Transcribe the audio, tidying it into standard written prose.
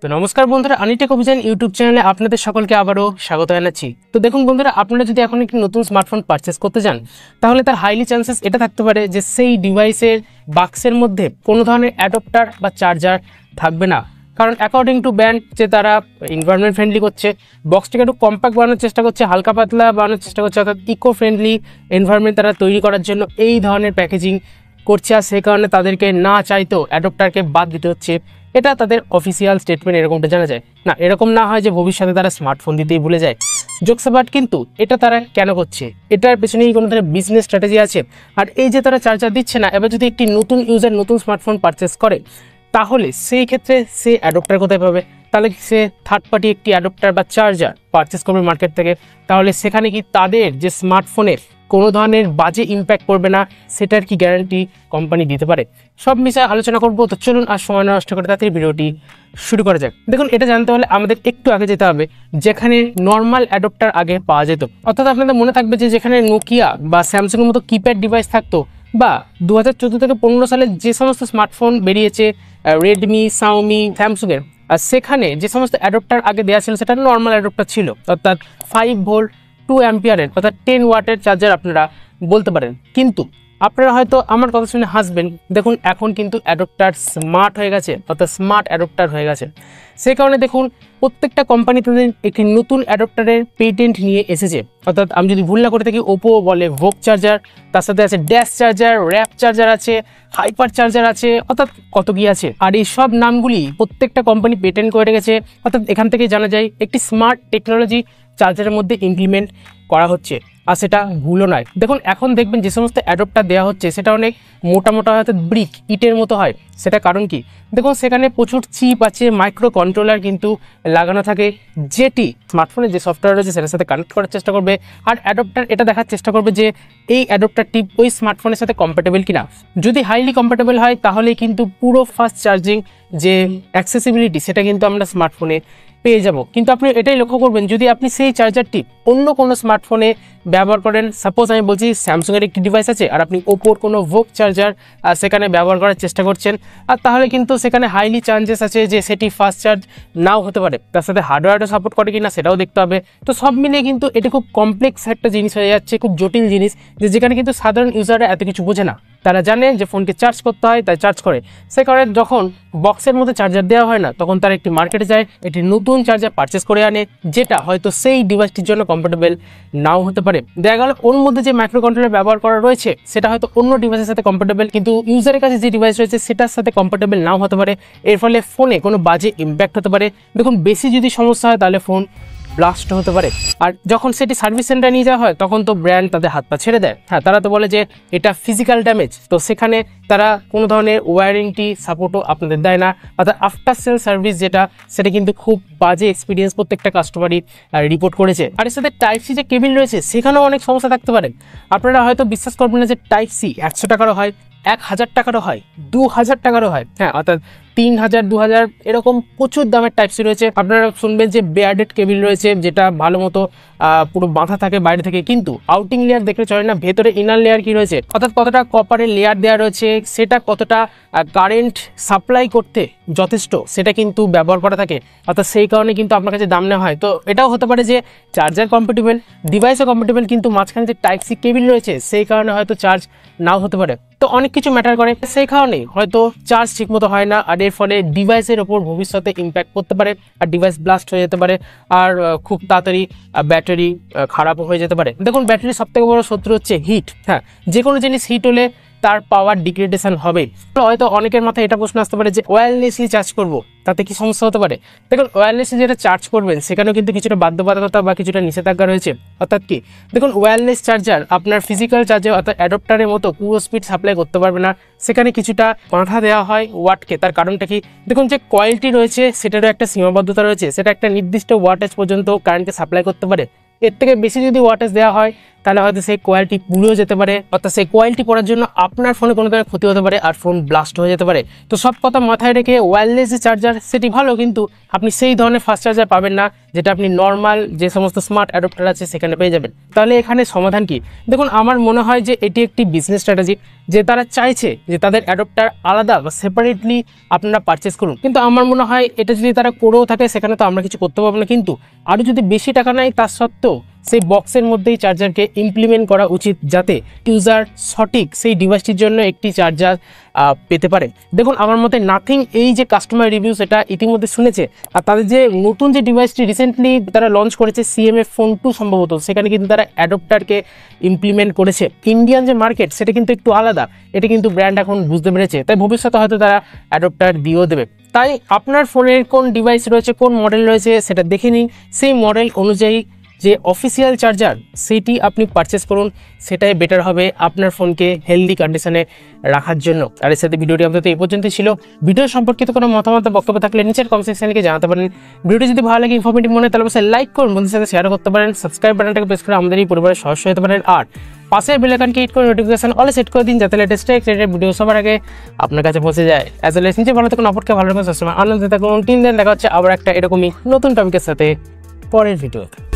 তো নমস্কার বন্ধুরা, আনিটেক অভিযান ইউটিউব চ্যানেলে আপনাদের সকলকে আবারও স্বাগত জানাচ্ছি। তো দেখুন বন্ধুরা, আপনারা যদি এখন একটি নতুন স্মার্টফোন পারচেস করতে যান, তাহলে তার হাইলি চান্সেস এটা থাকতে পারে যে সেই ডিভাইসের বাক্সের মধ্যে কোনো ধরনের অ্যাডাপ্টার বা চার্জার থাকবে না। কারণ অ্যাকর্ডিং টু ব্র্যান্ড যে তারা এনভায়রনমেন্ট ফ্রেন্ডলি করছে, বক্সটাকে একটু কম্প্যাক্ট বানানোর চেষ্টা করছে, হালকা পাতলা বানানোর চেষ্টা করছে, অর্থাৎ ইকো ফ্রেন্ডলি এনভায়রনমেন্ট তারা তৈরি করার জন্য এই ধরনের প্যাকেজিং করছে। আর সেই কারণে তাদেরকে না চাইতেও অ্যাডাপ্টারকে বাদ দিতে হচ্ছে। এটা তাদের অফিসিয়াল স্টেটমেন্ট, এরকমটা জানা যায় না। এরকম না হয় যে ভবিষ্যতে তারা স্মার্টফোন দিতেই ভুলে যায়। জোকস অ্যাপার্ট, কিন্তু এটা তারা কেন করছে? এটার পেছনে কি কোনো ধরনের বিজনেস স্ট্র্যাটেজি আছে? আর এই যে তারা চার্জার দিচ্ছে না, এবার যদি একটি নতুন ইউজার নতুন স্মার্টফোন পারচেস করে, তাহলে সেই ক্ষেত্রে সে অ্যাডাপ্টার কোথায় পাবে? তাহলে সে থার্ড পার্টি একটি অ্যাডাপ্টার বা চার্জার পারচেস করবে মার্কেট থেকে। তাহলে সেখানে কি তাদের যে স্মার্টফোনের কোনো ধরনের বাজে ইম্প্যাক্ট করবে না, সেটার কি গ্যারান্টি কোম্পানি দিতে পারে? সব বিষয়ে আলোচনা করবো। তো চলুন আর সময় নষ্ট করে তাড়াতাড়ি ভিডিওটি শুরু করা যাক। দেখুন, এটা জানতে হলে আমাদের একটু আগে যেতে হবে, যেখানে নর্মাল অ্যাডাপ্টার আগে পাওয়া যেত। অর্থাৎ আপনাদের মনে থাকবে যে যেখানে নোকিয়া বা স্যামসাংয়ের মতো কিপ্যাড ডিভাইস থাকতো, বা 2014 থেকে 15 সালে যে সমস্ত স্মার্টফোন বেরিয়েছে রেডমি, শাওমি, স্যামসুংয়ের, আর সেখানে যে সমস্ত অ্যাডাপ্টার আগে দেওয়া ছিল সেটা নর্মাল অ্যাডাপ্টার ছিল, অর্থাৎ 5 ভোল্ট 2 অ্যাম্পিয়ারের অর্থাৎ 10 ওয়াটের চার্জার আপনারা বলতে পারেন। কিন্তু আপনারা হয়তো আমার কথা শুনে হাসবেন। দেখুন, এখন কিন্তু অ্যাডাপ্টার স্মার্ট হয়ে গেছে, অর্থাৎ স্মার্ট অ্যাডাপ্টার হয়ে গেছে। সেই কারণে দেখুন, প্রত্যেকটা কোম্পানি তাদের একটি নতুন অ্যাডাপ্টারের পেটেন্ট নিয়ে এসেছে। অর্থাৎ আমি যদি ভুল না করে থাকি, ওপো বলে ভোক চার্জার, তার সাথে আছে ড্যাশ চার্জার, র্যাপ চার্জার আছে, হাইপার চার্জার আছে, অর্থাৎ কত কি আছে। আর এই সব নামগুলি প্রত্যেকটা কোম্পানি পেটেন্ট করে রেখেছে। অর্থাৎ এখান থেকে জানা যায় একটি স্মার্ট টেকনোলজি চার্জারের মধ্যে ইমপ্লিমেন্ট করা হচ্ছে, আর সেটা ভুলও নয়। দেখুন, এখন দেখবেন যে সমস্ত অ্যাডাপ্টার দেওয়া হচ্ছে সেটা অনেক মোটা মোটা, অর্থাৎ ব্রিক ইটের মতো হয়। সেটা কারণ কি? দেখুন, সেখানে প্রচুর চিপ আছে, মাইক্রো কন্ট্রোলার কিন্তু লাগানো থাকে, যেটি স্মার্টফোনে যে সফটওয়্যার রয়েছে সেটার সাথে কানেক্ট করার চেষ্টা করবে। আর অ্যাডাপ্টার এটা দেখার চেষ্টা করবে যে এই অ্যাডাপ্টারটি ওই স্মার্টফোনের সাথে কম্প্যাটেবল কিনা। যদি হাইলি কম্প্যাটেবল হয়, তাহলে কিন্তু পুরো ফাস্ট চার্জিং যে অ্যাক্সেসিবিলিটি সেটা কিন্তু আমরা স্মার্টফোনে পেয়ে যাব। কিন্তু আপনি এটাই লক্ষ্য করবেন, যদি আপনি সেই চার্জারটি অন্য কোনো স্মার্টফোনে ব্যবহার করেন, সাপোজ আমি বলছি স্যামসাংয়ের একটি ডিভাইস আছে আর আপনি ওপোর কোনো ভোক চার্জার সেখানে ব্যবহার করার চেষ্টা করছেন, আর তাহলে কিন্তু সেখানে হাইলি চান্সেস আছে যে সেটি ফাস্ট চার্জ নাও হতে পারে। তার সাথে হার্ডওয়্যারও সাপোর্ট করে কিনা সেটাও দেখতে হবে। তো সব মিলিয়ে কিন্তু এটি খুব কমপ্লেক্স একটা জিনিস হয়ে যাচ্ছে, খুব জটিল জিনিস, যেখানে কিন্তু সাধারণ ইউজাররা এত কিছু বোঝে না। তারা জানে যে ফোনকে চার্জ করতে হয়, তাই চার্জ করে। সে কারণে যখন বক্সের মধ্যে চার্জার দেওয়া হয় না, তখন তারা একটি মার্কেটে যায়, একটি নতুন চার্জার পারচেস করে আনে, যেটা হয়তো সেই ডিভাইসটির জন্য কম্প্যাটেবল নাও হতে পারে। দেখা গেল ওর মধ্যে যে মাইক্রো কন্ট্রোলার ব্যবহার করা রয়েছে সেটা হয়তো অন্য ডিভাইসের সাথে কম্প্যাটেবল, কিন্তু ইউজারের কাছে যে ডিভাইস রয়েছে সেটার সাথে কম্প্যাটেবল নাও হতে পারে। এর ফলে ফোনে কোনো বাজে ইম্প্যাক্ট হতে পারে। দেখুন, বেশি যদি সমস্যা হয় তাহলে ফোন ব্লাস্ট হতে পারে। আর যখন সেটি সার্ভিস সেন্টারে নিয়ে যাওয়া হয়, তখন তো ব্র্যান্ড তাদের হাত পা ছেড়ে দেয়। হ্যাঁ, তারা তো বলে যে এটা ফিজিক্যাল ড্যামেজ, তো সেখানে তারা কোনো ধরনের ওয়ারেন্টি সাপোর্টও আপনাদের দেয় না। অর্থাৎ আফটার সেল সার্ভিস যেটা, সেটা কিন্তু খুব বাজে এক্সপিরিয়েন্স প্রত্যেকটা কাস্টমারই রিপোর্ট করেছে। আর এর সাথে টাইপ সি যে কেবিল রয়েছে সেখানেও অনেক সমস্যা থাকতে পারে। আপনারা হয়তো বিশ্বাস করবেন না যে টাইপ সি 100 টাকারও হয়, 1000 টাকারও হয়, 2000 টাকারও হয়। হ্যাঁ, অর্থাৎ 3000, 2000 এরকম প্রচুর দামের টাইপ সি রয়েছে। আপনারা শুনবেন যে বেয়ার্ডেড কেবিল রয়েছে, যেটা ভালো মতো পুরো বাঁধা থাকে বাইরে থেকে, কিন্তু আউটিং লেয়ার দেখলে চলে না, ভেতরে ইনার লেয়ার কি রয়েছে, অর্থাৎ কতটা কপারের লেয়ার দেওয়া রয়েছে, সেটা কতটা কারেন্ট সাপ্লাই করতে যথেষ্ট, সেটা কিন্তু ব্যবহার করা থাকে। অর্থাৎ সেই কারণে কিন্তু আপনার কাছে দাম নেওয়া হয়। তো এটাও হতে পারে যে চার্জার কম্প্যাটেবল, ডিভাইসও কম্প্যাটেবল, কিন্তু মাঝখানে যে টাইপ সি কেবিল রয়েছে সেই কারণে হয়তো চার্জ নাও হতে পারে। তো অনেক কিছু ম্যাটার করে, সেই কারণেই হয়তো চার্জ ঠিকমতো হয় না, আর এর ফলে ডিভাইসের ওপর ভবিষ্যতে ইম্প্যাক্ট করতে পারে, আর ডিভাইস ব্লাস্ট হয়ে যেতে পারে, আর খুব তাড়াতাড়ি ব্যাটারি খারাপও হয়ে যেতে পারে। দেখুন, ব্যাটারির সবথেকে বড় শত্রু হচ্ছে হিট। হ্যাঁ, যে কোনো জিনিস হিট হলে তার পাওয়ার ডিগ্রেডেশন হবে। তো হয়তো অনেকের মাথায় এটা প্রশ্ন আসতে পারে যে ওয়্যারলেসলি চার্জ করব, তাতে কি সমস্যা হতে পারে? দেখুন, ওয়্যারলেসলি যেটা চার্জ করবেন সেখানেও কিন্তু কিছুটা বাধ্যবাধকতা বা কিছুটা নিষেধাজ্ঞা রয়েছে। অর্থাৎ কি, দেখুন, ওয়্যারলেস চার্জার আপনার ফিজিক্যাল চার্জে অর্থাৎ অ্যাডাপ্টারের মতো পুরো স্পিড সাপ্লাই করতে পারবে না। সেখানে কিছুটা বাঁধা দেওয়া হয় ওয়াটকে। তার কারণটা কি? দেখুন, যে কয়েলটি রয়েছে সেটারও একটা সীমাবদ্ধতা রয়েছে, সেটা একটা নির্দিষ্ট ওয়াটেজ পর্যন্ত কারেন্টকে সাপ্লাই করতে পারে। এর থেকে বেশি যদি ওয়াটেজ দেওয়া হয়, তাহলে হয়তো সেই কোয়ালিটি পুড়েও যেতে পারে, অর্থাৎ সেই কোয়ালিটি পড়ার জন্য আপনার ফোনে কোনো ধরনের ক্ষতি হতে পারে আর ফোন ব্লাস্ট হয়ে যেতে পারে। তো সব কথা মাথায় রেখে ওয়্যারলেস যে চার্জার সেটি ভালো, কিন্তু আপনি সেই ধরনের ফাস্ট চার্জার পাবেন না যেটা আপনি নর্মাল যে সমস্ত স্মার্ট অ্যাডাপ্টার আছে সেখানে পেয়ে যাবেন। তাহলে এখানে সমাধান কি? দেখুন, আমার মনে হয় যে এটি একটি বিজনেস স্ট্র্যাটেজি, যে তারা চাইছে যে তাদের অ্যাডাপ্টার আলাদা বা সেপারেটলি আপনারা পারচেস করুন। কিন্তু আমার মনে হয় এটা যদি তারা করেও থাকে সেখানে তো আমরা কিছু করতে পারবো না, কিন্তু আরও যদি বেশি টাকা নেয় তার সত্ত্বেও সেই বক্সের মধ্যেই চার্জারকে ইমপ্লিমেন্ট করা উচিত, যাতে ইউজার সঠিক সেই ডিভাইসটির জন্য একটি চার্জার পেতে পারে। দেখুন, আমার মতে নাথিং এই যে কাস্টমার রিভিউ সেটা ইতিমধ্যে শুনেছে, আর তাদের যে নতুন যে ডিভাইসটি রিসেন্টলি তারা লঞ্চ করেছে CMF Phone 2 সম্ভবত, সেখানে কিন্তু তারা অ্যাডপ্টারকে ইমপ্লিমেন্ট করেছে। ইন্ডিয়ান যে মার্কেট সেটা কিন্তু একটু আলাদা, এটা কিন্তু ব্র্যান্ড এখন বুঝতে পেরেছে, তাই ভবিষ্যতে হয়তো তারা অ্যাডপ্টার দিয়েও দেবে। তাই আপনার ফোনের কোন ডিভাইস রয়েছে, কোন মডেল রয়েছে সেটা দেখে নিন, সেই মডেল অনুযায়ী যে অফিসিয়াল চার্জার সেটি আপনি পারচেস করুন, সেটাই বেটার হবে আপনার ফোনকে হেলদি কন্ডিশনে রাখার জন্য। আর এর সাথে ভিডিওটি আপনাদের এই পর্যন্তই ছিল। ভিডিও সম্পর্কিত কোনো মতামত বক্তব্য থাকলে নিচের কমেন্ট সেকশনে লিখে জানাতে পারেন। ভিডিওটি যদি ভালো লাগে, ইনফরমেটিভ মনে হয়, তাহলে অবশ্যই লাইক করুন, বন্ধুদের সাথে শেয়ার করতে পারেন, সাবস্ক্রাইব বাটনটাকে প্রেস করে আমাদের এই পরিবারের সদস্য হতে পারেন, আর পাশের বেল আইকনকে হিট করে নোটিফিকেশন অলে সেট করে দিন, যাতে লেটেস্ট ভিডিও সবার আগে আপনার কাছে পৌঁছে যায়। অ্যাজ ওয়েল নিচে ভালো থাকুন, অপরকে ভালো রাখুন, সবসময় আনন্দে থাকুন। টিল দেন দেখা হচ্ছে আবার একটা এরকমই নতুন টপিকের সাথে পরের ভিডিওতে।